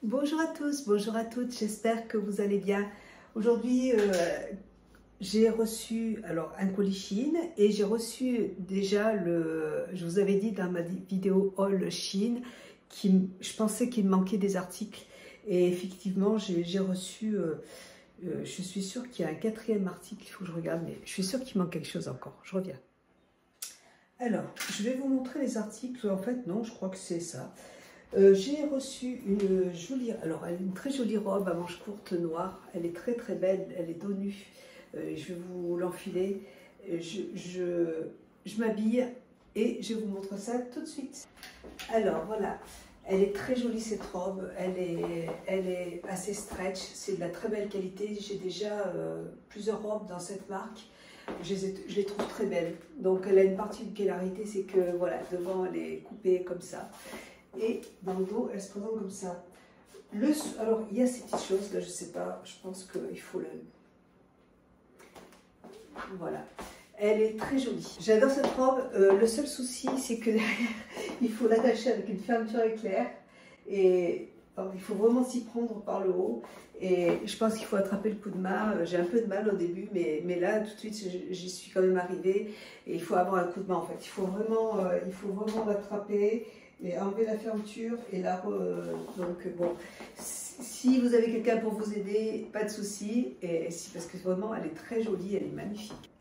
Bonjour à tous, bonjour à toutes, j'espère que vous allez bien. Aujourd'hui, j'ai reçu un colis Shein et j'ai reçu déjà je vous avais dit dans ma vidéo haul Shein, je pensais qu'il me manquait des articles et effectivement j'ai reçu, je suis sûre qu'il y a un quatrième article, il faut que je regarde, mais je suis sûre qu'il manque quelque chose encore, je reviens. Alors, je vais vous montrer les articles, en fait non, je crois que c'est ça. J'ai reçu une jolie, une très jolie robe à manches courtes noire. Elle est très très belle, elle est dos nu. Je vais vous l'enfiler. Je m'habille et je vous montre ça tout de suite. Alors voilà, elle est très jolie cette robe. Elle est assez stretch. C'est de la très belle qualité. J'ai déjà plusieurs robes dans cette marque. Je les trouve très belles. Donc elle a une particularité, c'est que voilà, devant elle est coupée comme ça. Et dans le dos, elle se présente comme ça. Alors, il y a ces petites choses, là, je ne sais pas, je pense qu'il faut le... Voilà. Elle est très jolie. J'adore cette robe. Le seul souci, c'est que derrière, il faut l'attacher avec une fermeture éclair. Et alors, il faut vraiment s'y prendre par le haut. Et je pense qu'il faut attraper le coup de main. J'ai un peu de mal au début, mais là, tout de suite, j'y suis quand même arrivée. Et il faut avoir un coup de main, en fait. Il faut vraiment l'attraper et enlever la fermeture et donc bon, si vous avez quelqu'un pour vous aider, pas de souci, parce que vraiment elle est très jolie, elle est magnifique.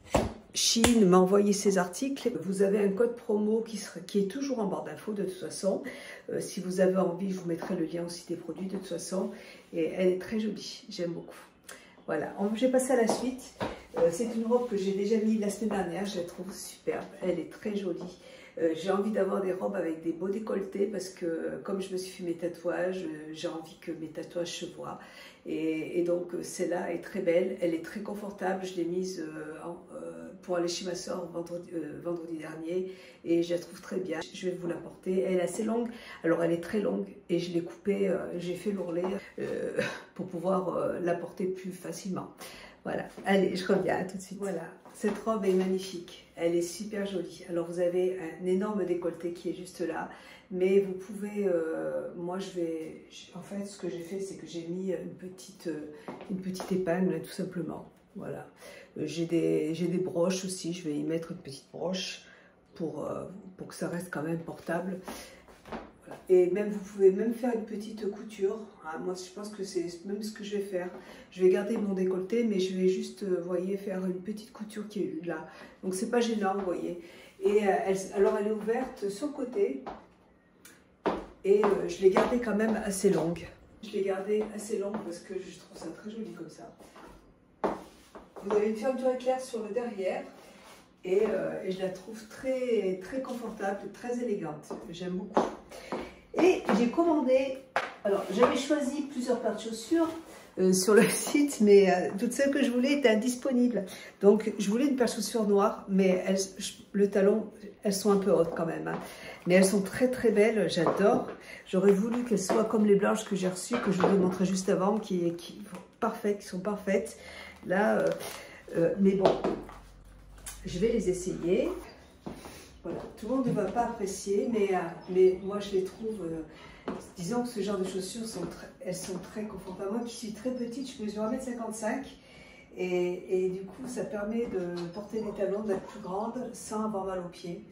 Shein m'a envoyé ces articles. Vous avez un code promo qui est toujours en barre d'infos de toute façon. Si vous avez envie, je vous mettrai le lien aussi des produits de toute façon. Et elle est très jolie, j'aime beaucoup. Voilà, j'ai passé à la suite. C'est une robe que j'ai déjà mise la semaine dernière, je la trouve superbe, elle est très jolie. J'ai envie d'avoir des robes avec des beaux décolletés parce que comme je me suis fait mes tatouages, j'ai envie que mes tatouages se voient. Et donc celle-là est très belle, elle est très confortable. Je l'ai mise pour aller chez ma soeur vendredi dernier et je la trouve très bien. Je vais vous la porter. Elle est assez longue, alors elle est très longue et je l'ai coupée, j'ai fait l'ourlet pour pouvoir la porter plus facilement. Voilà, allez, je reviens tout de suite. Voilà, cette robe est magnifique, elle est super jolie. Alors vous avez un énorme décolleté qui est juste là, mais vous pouvez, en fait ce que j'ai fait c'est que j'ai mis une petite épingle tout simplement. Voilà, j'ai des broches aussi, je vais y mettre une petite broche pour que ça reste quand même portable. Et même, vous pouvez même faire une petite couture. Hein. Moi, je pense que c'est même ce que je vais faire. Je vais garder mon décolleté, mais je vais juste, vous voyez, faire une petite couture qui est là. Donc, c'est pas gênant, vous voyez. Et alors, elle est ouverte sur le côté. Et je l'ai gardée quand même assez longue. Je l'ai gardée assez longue parce que je trouve ça très joli comme ça. Vous avez une fermeture éclair sur le derrière. Et je la trouve très, très confortable, très élégante. J'aime beaucoup. Et j'ai commandé, alors j'avais choisi plusieurs paires de chaussures sur le site, mais toutes celles que je voulais étaient indisponibles. Donc je voulais une paire de chaussures noires, mais le talon, elles sont un peu hautes quand même. Hein. Mais elles sont très très belles, j'adore. J'aurais voulu qu'elles soient comme les blanches que j'ai reçues, que je vous ai montrées juste avant, qui sont parfaites. Là, mais bon, je vais les essayer. Voilà. Tout le monde ne va pas apprécier, mais moi je les trouve, disons que ce genre de chaussures, elles sont très confortables. Moi qui suis très petite, je mesure 1,55 m et du coup ça permet de porter des talons, d'être plus grande sans avoir mal aux pieds.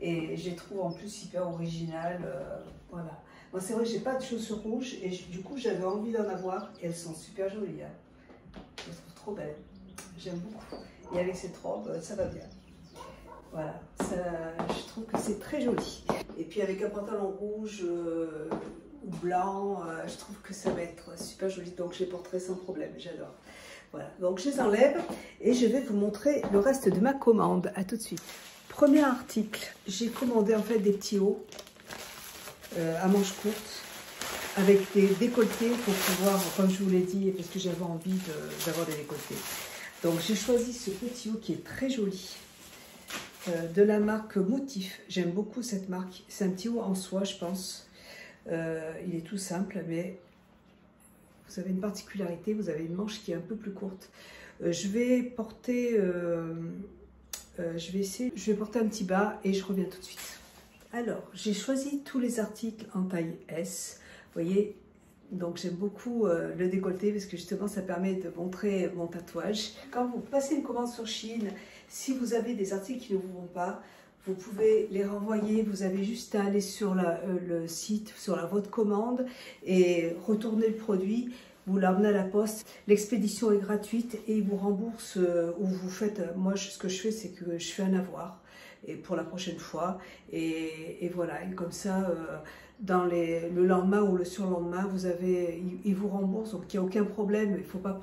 Et je les trouve en plus hyper originales. Voilà. Moi c'est vrai que j'ai pas de chaussures rouges et du coup j'avais envie d'en avoir et elles sont super jolies. Hein. Je les trouve trop belles. J'aime beaucoup. Et avec cette robe, ça va bien. Voilà, je trouve que c'est très joli. Et puis avec un pantalon rouge ou blanc, je trouve que ça va être super joli. Donc je les porterai sans problème, j'adore. Voilà, donc je les enlève et je vais vous montrer le reste de ma commande. À tout de suite. Premier article, j'ai commandé en fait des petits hauts à manches courtes avec des décolletés pour pouvoir, comme je vous l'ai dit, parce que j'avais envie d'avoir des décolletés. Donc j'ai choisi ce petit haut qui est très joli. De la marque Motif. J'aime beaucoup cette marque. C'est un petit haut en soie, je pense. Il est tout simple, mais vous avez une particularité. Vous avez une manche qui est un peu plus courte. Je vais porter un petit bas et je reviens tout de suite. Alors, j'ai choisi tous les articles en taille S. Vous voyez, Donc j'aime beaucoup le décolleté parce que justement ça permet de montrer mon tatouage. Quand vous passez une commande sur Shein, si vous avez des articles qui ne vous vont pas, vous pouvez les renvoyer. Vous avez juste à aller sur le site, sur votre commande et retourner le produit. Vous l'emmenez à la poste, l'expédition est gratuite et ils vous remboursent ou vous faites, moi ce que je fais c'est que je fais un avoir et pour la prochaine fois et voilà, et comme ça le lendemain ou le surlendemain ils vous remboursent, donc il n'y a aucun problème, il faut pas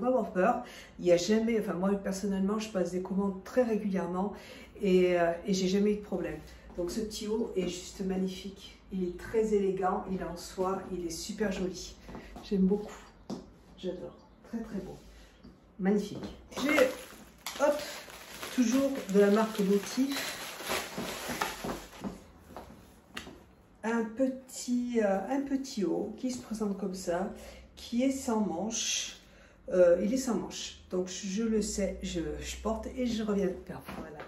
avoir peur, il n'y a jamais, enfin moi personnellement je passe des commandes très régulièrement et j'ai jamais eu de problème. Donc ce petit haut est juste magnifique, il est très élégant, il est en soie, il est super joli, j'aime beaucoup. J'adore, très très beau, magnifique. J'ai, hop, toujours de la marque Motif, un petit haut qui se présente comme ça, qui est sans manche. Il est sans manche, donc je le sais, je porte et je reviens de perdre. Voilà.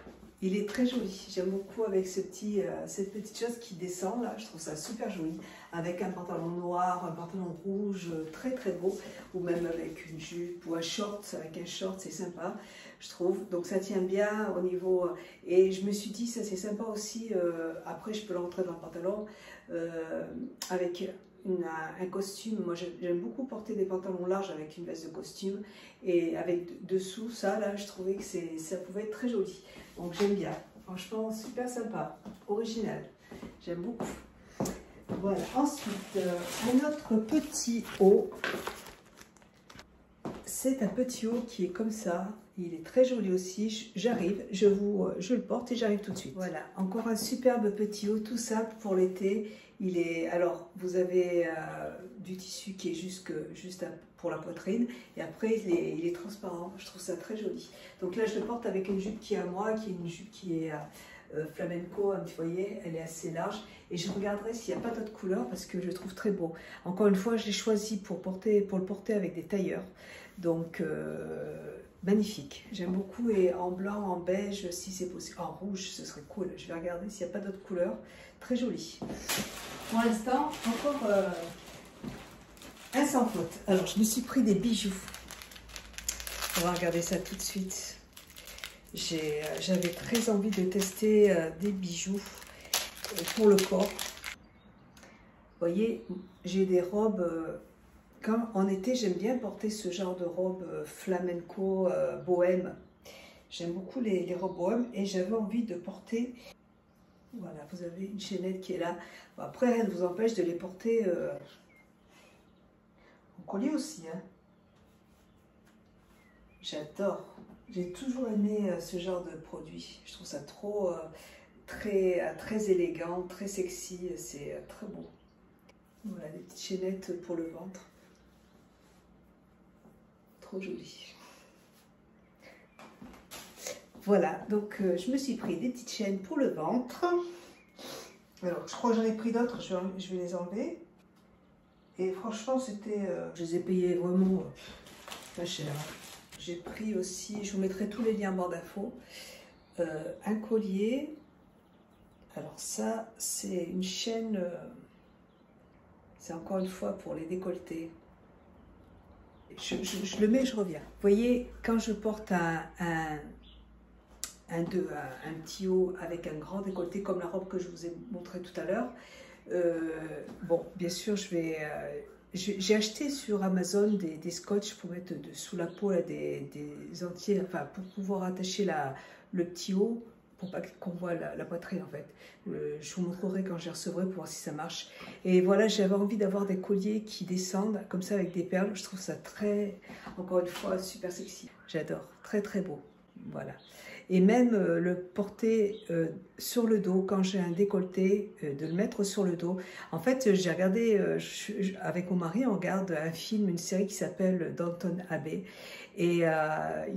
Il est très joli, j'aime beaucoup avec cette petite chose qui descend là, je trouve ça super joli, avec un pantalon noir, un pantalon rouge, très très beau, ou même avec une jupe ou un short, avec un short, c'est sympa, je trouve. Donc ça tient bien au niveau, et je me suis dit ça c'est sympa aussi, après je peux le rentrer dans le pantalon, avec un costume. Moi j'aime beaucoup porter des pantalons larges avec une veste de costume, et avec dessous ça là, je trouvais que ça pouvait être très joli. Donc j'aime bien, franchement super sympa, original, j'aime beaucoup. Voilà, ensuite un autre petit haut, c'est un petit haut qui est comme ça, il est très joli aussi, j'arrive, je le porte et j'arrive tout de suite. Voilà, encore un superbe petit haut, tout simple pour l'été. Il est, alors vous avez du tissu qui est juste pour la poitrine et après il est transparent, je trouve ça très joli. Donc là je le porte avec une jupe qui est à moi, qui est une jupe qui est flamenco, vous voyez, elle est assez large et je regarderai s'il n'y a pas d'autres couleurs parce que je le trouve très beau. Encore une fois je l'ai choisi pour le porter avec des tailleurs, donc magnifique, j'aime beaucoup, et en blanc, en beige, si c'est possible, en rouge ce serait cool. Je vais regarder s'il n'y a pas d'autres couleurs, très joli. Pour l'instant, encore un sans faute. Alors, je me suis pris des bijoux. On va regarder ça tout de suite. J'avais très envie de tester des bijoux pour le corps. Vous voyez, j'ai des robes. Quand en été, j'aime bien porter ce genre de robe flamenco, bohème. J'aime beaucoup les robes bohème et j'avais envie de porter. Voilà, vous avez une chaînette qui est là. Bon, après, rien ne vous empêche de les porter en collier aussi. Hein. J'adore. J'ai toujours aimé ce genre de produit. Je trouve ça très élégant, très sexy. C'est très beau. Voilà, des petites chaînettes pour le ventre. Trop joli. Voilà, donc je me suis pris des petites chaînes pour le ventre. Alors, je crois que j'en ai pris d'autres, je vais les enlever. Et franchement, je les ai payés vraiment pas cher. J'ai pris aussi, je vous mettrai tous les liens en barre d'infos, un collier. Alors ça, c'est une chaîne, c'est encore une fois pour les décolletés. Je le mets, je reviens. Vous voyez, quand je porte un petit haut avec un grand décolleté comme la robe que je vous ai montré tout à l'heure, bon, bien sûr, j'ai acheté sur Amazon des scotch pour mettre sous la peau là, des entiers, enfin pour pouvoir attacher le petit haut pour pas qu'on voit la poitrine en fait. Je vous montrerai quand je les recevrai pour voir si ça marche. Et voilà, j'avais envie d'avoir des colliers qui descendent comme ça avec des perles. Je trouve ça encore une fois, super sexy. J'adore, très très beau. Voilà. Et même le porter sur le dos, quand j'ai un décolleté, de le mettre sur le dos. En fait, j'ai regardé, avec mon mari, on regarde un film, une série qui s'appelle Downton Abbey. Et il y a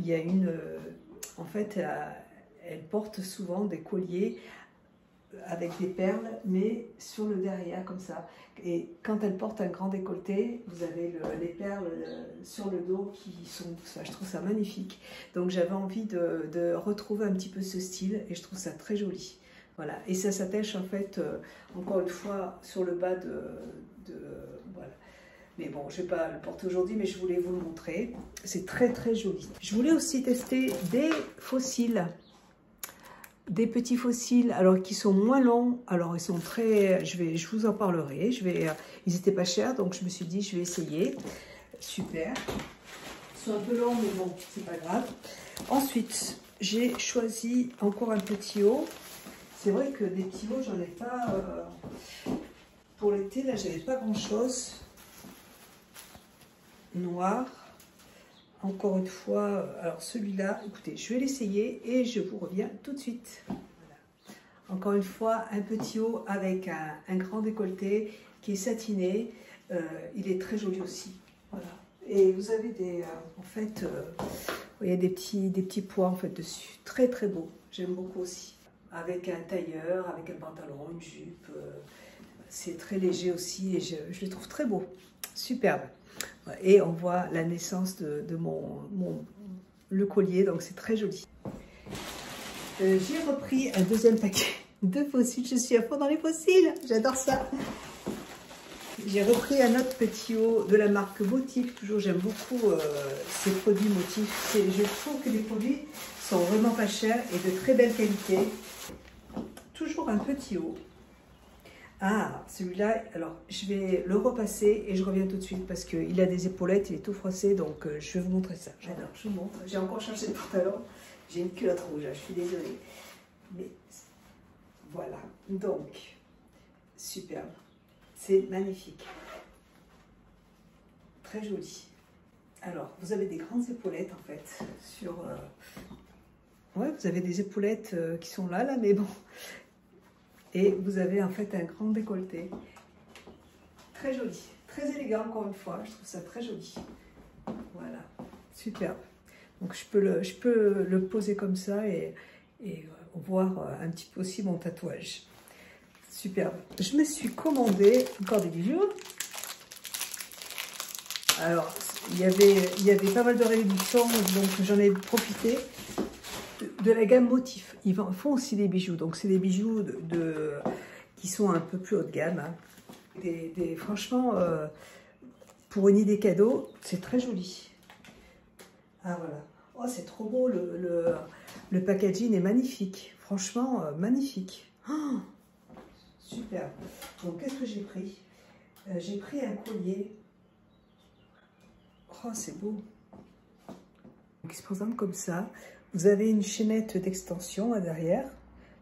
en fait, elle porte souvent des colliers avec des perles, mais sur le derrière, comme ça. Et quand elle porte un grand décolleté, vous avez les perles sur le dos qui sont... Je trouve ça magnifique. Donc j'avais envie de retrouver un petit peu ce style et je trouve ça très joli. Voilà. Et ça s'attache en fait, encore une fois, sur le bas voilà. Mais bon, je ne vais pas le porter aujourd'hui, mais je voulais vous le montrer. C'est très très joli. Je voulais aussi tester des fossiles. Des petits fossiles, alors qui sont moins longs. Alors ils sont très... Je vous en parlerai. Ils n'étaient pas chers, donc je me suis dit, je vais essayer. Super. Ils sont un peu longs, mais bon, c'est pas grave. Ensuite, j'ai choisi encore un petit haut. C'est vrai que des petits hauts, j'en ai pas... pour l'été, là, j'avais pas grand-chose. Noir. Encore une fois, alors celui-là, écoutez, je vais l'essayer et je vous reviens tout de suite. Voilà. Encore une fois, un petit haut avec un grand décolleté qui est satiné. Il est très joli aussi. Voilà. Et vous avez des, en fait, il y a des petits pois en fait dessus. Très très beau. J'aime beaucoup aussi. Avec un tailleur, avec un pantalon, une jupe. C'est très léger aussi et je le trouve très beau. Superbe. Et on voit la naissance de le collier, donc c'est très joli. J'ai repris un deuxième paquet de fossiles. Je suis à fond dans les fossiles, j'adore ça. J'ai repris un autre petit haut de la marque Motif. Toujours, j'aime beaucoup ces produits Motif. Je trouve que les produits sont vraiment pas chers et de très belle qualité. Toujours un petit haut. Ah, celui-là, alors je vais le repasser et je reviens tout de suite parce qu'il a des épaulettes, il est tout froissé, donc je vais vous montrer ça. Alors, je vous montre. J'ai encore changé de pantalon. J'ai une culotte rouge, je suis désolée. Mais voilà, donc, superbe. C'est magnifique. Très joli. Alors, vous avez des grandes épaulettes en fait. Ouais, vous avez des épaulettes qui sont là, mais bon. Et vous avez en fait un grand décolleté. Très joli, très élégant encore une fois, je trouve ça très joli. Voilà, superbe. Donc je peux le poser comme ça et voir un petit peu aussi mon tatouage. Superbe. Je me suis commandé encore des bijoux. Alors, il y avait pas mal de réductions, donc j'en ai profité. De la gamme Motif. Ils font aussi des bijoux, donc c'est des bijoux qui sont un peu plus haut de gamme. Hein. Franchement, pour une idée cadeau, c'est très joli. Ah voilà. Oh, c'est trop beau, le packaging est magnifique. Franchement, magnifique. Oh, super. Donc, qu'est-ce que j'ai pris? J'ai pris un collier. Oh, c'est beau. Donc, il se présente comme ça. Vous avez une chaînette d'extension à derrière,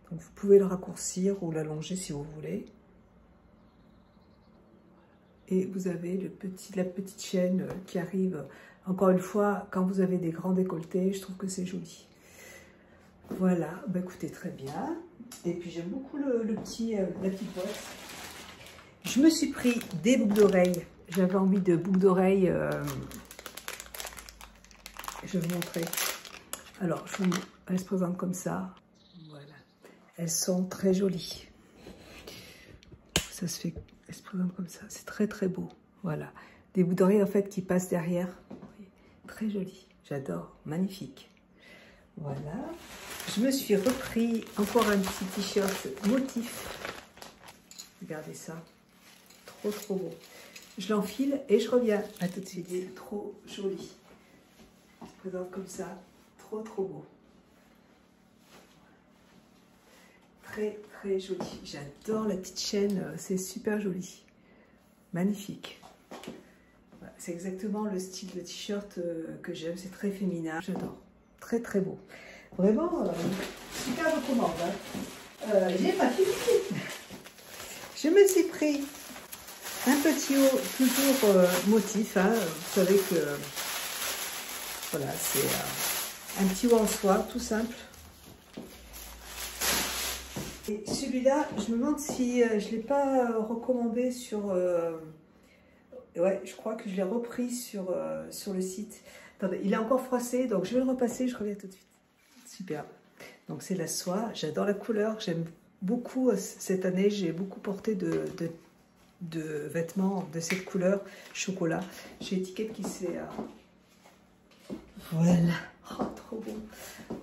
donc vous pouvez le raccourcir ou l'allonger si vous voulez. Et vous avez la petite chaîne qui arrive, encore une fois, quand vous avez des grands décolletés, je trouve que c'est joli. Voilà, bah écoutez, très bien. Et puis j'aime beaucoup la petite boîte. Je me suis pris des boucles d'oreilles. J'avais envie de boucles d'oreilles. Je vais vous montrer. Alors, elles se présentent comme ça. Voilà. Elles sont très jolies. Ça se fait, elles se présentent comme ça. C'est très très beau. Voilà. Des boucles d'oreilles en fait qui passent derrière. Très jolies. J'adore. Magnifique. Voilà. Je me suis repris encore un petit t-shirt Motif. Regardez ça. Trop trop beau. Je l'enfile et je reviens. À tout de suite. Il est trop joli. Il se présente comme ça. Trop beau. Très très joli. J'adore la petite chaîne, c'est super joli. Magnifique. Voilà, c'est exactement le style de t-shirt que j'aime, c'est très féminin. J'adore. Très très beau. Vraiment, super recommande. Hein. J'ai pas fini. Je me suis pris un petit haut, toujours Motif. Hein. Vous savez que voilà, c'est un petit haut en soie, tout simple. Et celui-là, je me demande si je ne l'ai pas recommandé sur... ouais, je crois que je l'ai repris sur le site. Attendez, il est encore froissé, donc je vais le repasser, je reviens tout de suite. Super. Donc c'est la soie, j'adore la couleur, j'aime beaucoup cette année, j'ai beaucoup porté de vêtements de cette couleur, chocolat. J'ai l'étiquette qui s'est... Voilà. Oh, trop beau.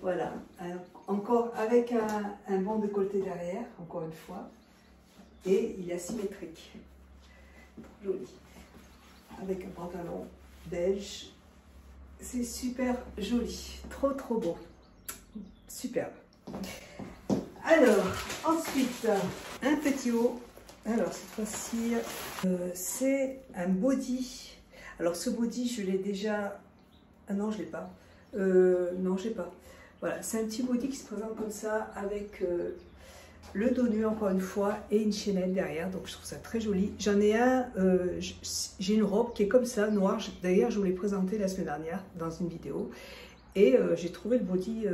Voilà. Alors, encore avec un bon décolleté derrière, encore une fois. Et il est asymétrique. Joli. avec un pantalon beige. C'est super joli, trop trop beau, superbe. Alors, ensuite, un petit haut. Alors, cette fois-ci, c'est un body. Alors, ce body, je l'ai déjà... Ah non, je ne l'ai pas. Non, je l'ai pas. Voilà, c'est un petit body qui se présente comme ça, avec le dos nu, encore une fois, et une chaînette derrière. Donc, je trouve ça très joli. J'en ai un, j'ai une robe qui est comme ça, noire. D'ailleurs, je vous l'ai présenté la semaine dernière dans une vidéo. Et j'ai trouvé le body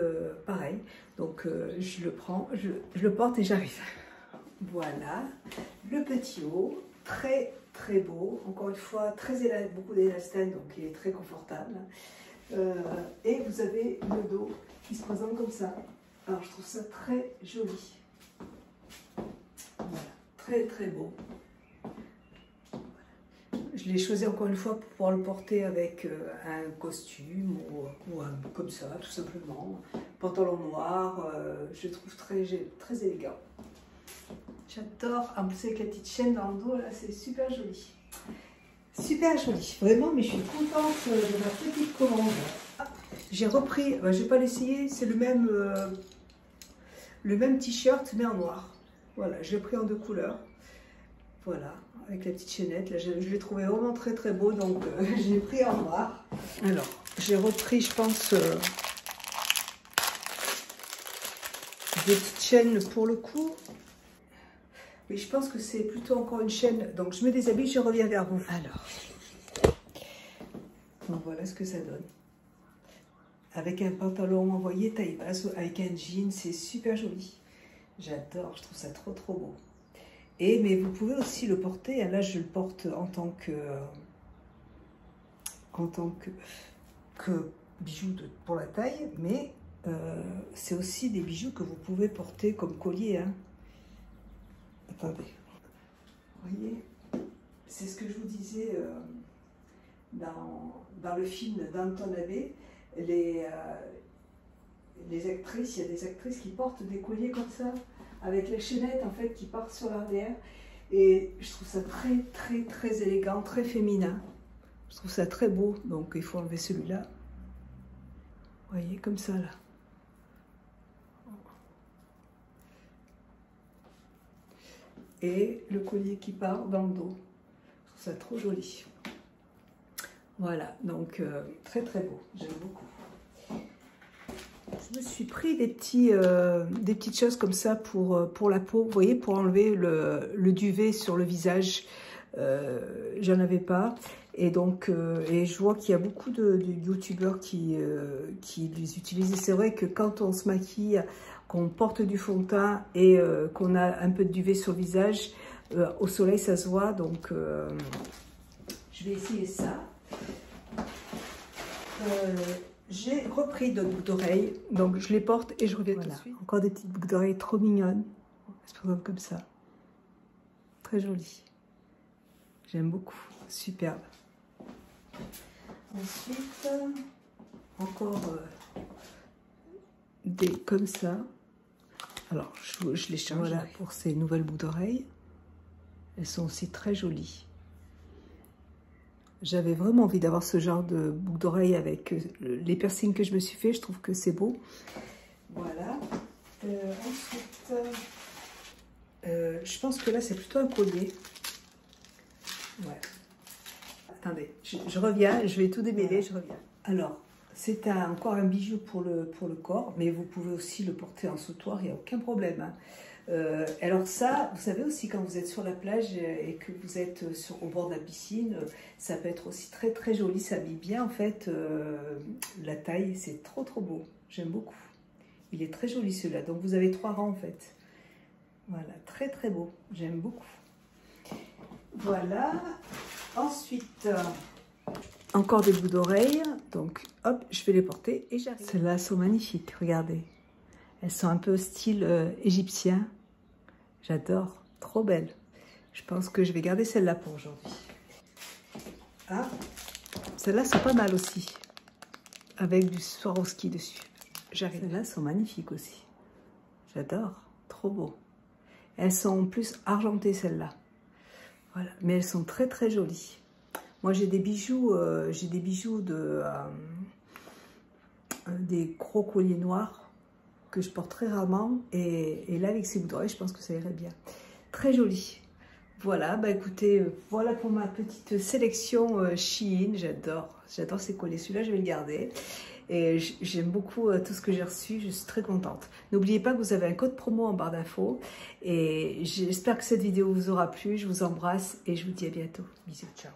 pareil. Donc, je le prends, je le porte et j'arrive. Voilà, le petit haut, très très beau, encore une fois, beaucoup d'élastane, donc il est très confortable. Et vous avez le dos qui se présente comme ça. Alors je trouve ça très joli. Voilà, très très beau. Je l'ai choisi encore une fois pour pouvoir le porter avec un costume ou comme ça, tout simplement. Pantalon noir, je le trouve très élégant. J'adore, en plus avec la petite chaîne dans le dos, là, c'est super joli. Super joli, vraiment, mais je suis contente de ma petite commande. J'ai repris, je ne vais pas l'essayer, c'est le même t-shirt, mais en noir. Voilà, je l'ai pris en 2 couleurs. Voilà, avec la petite chaînette, là, je l'ai trouvé vraiment très très beau, donc je l'ai pris en noir. Alors, j'ai repris, je pense, des petites chaînes pour le cou. Oui, je pense que c'est plutôt encore une chaîne. Donc, je me déshabille, je reviens vers vous. Alors, donc voilà ce que ça donne. Avec un pantalon envoyé taille basse, avec un jean, c'est super joli. J'adore, je trouve ça trop trop beau. Mais vous pouvez aussi le porter. Là, je le porte en tant que bijou pour la taille, mais c'est aussi des bijoux que vous pouvez porter comme collier. Hein. Attendez, vous voyez, c'est ce que je vous disais dans le film d'Anton Abbé, les actrices, il y a des actrices qui portent des colliers comme ça, avec les chaînettes en fait qui partent sur l'arrière, et je trouve ça très très très élégant, très féminin. Je trouve ça très beau, donc il faut enlever celui-là. Vous voyez, comme ça là. Et le collier qui part dans le dos. Je trouve ça trop joli. Voilà, donc très très beau, j'aime beaucoup. Je me suis pris des petites choses comme ça pour la peau, vous voyez, pour enlever le duvet sur le visage. J'en avais pas. Et donc, et je vois qu'il y a beaucoup de youtubeurs qui les utilisent. Et c'est vrai que quand on se maquille, qu'on porte du fond de teint et qu'on a un peu de duvet sur le visage, au soleil ça se voit. Donc, je vais essayer ça. J'ai repris d'autres boucles d'oreilles, donc je les porte et je reviens tout de suite. Encore des petites boucles d'oreilles trop mignonnes. Elles se présentent comme ça. Très jolies. J'aime beaucoup. Superbe. Ensuite, encore des comme ça. Alors, je les change là pour ces nouvelles boucles d'oreilles. Elles sont aussi très jolies. J'avais vraiment envie d'avoir ce genre de boucles d'oreilles avec les piercings que je me suis fait. Je trouve que c'est beau. Voilà. Ensuite, je pense que là, c'est plutôt un collier. Ouais. Attendez, je reviens, je vais tout démêler, je reviens. Alors, c'est encore un bijou pour le corps, mais vous pouvez aussi le porter en sautoir, il n'y a aucun problème. Hein. Alors ça, vous savez aussi quand vous êtes sur la plage et que vous êtes au bord de la piscine, ça peut être aussi très très joli, ça habille bien en fait la taille, c'est trop trop beau, j'aime beaucoup. Il est très joli celui-là, donc vous avez 3 rangs en fait. Voilà, très très beau, j'aime beaucoup. Voilà, ensuite, encore des boucles d'oreilles, donc hop, je vais les porter et j'arrive. Celles-là sont magnifiques, regardez. Elles sont un peu style égyptien. J'adore, trop belles. Je pense que je vais garder celle-là pour aujourd'hui. Ah, celles-là sont pas mal aussi, avec du Swarovski dessus. J'arrive. Celles-là sont magnifiques aussi. J'adore, trop beau. Elles sont en plus argentées celles-là. Voilà, mais elles sont très très jolies. Moi j'ai des bijoux de des gros colliers noirs que je porte très rarement et là avec ces boucles d'oreilles je pense que ça irait bien. Très joli. Voilà, bah écoutez, voilà pour ma petite sélection Shein. J'adore ces colliers. Celui-là je vais le garder. Et j'aime beaucoup tout ce que j'ai reçu, je suis très contente. N'oubliez pas que vous avez un code promo en barre d'infos. Et j'espère que cette vidéo vous aura plu. Je vous embrasse et je vous dis à bientôt. Bisous, ciao.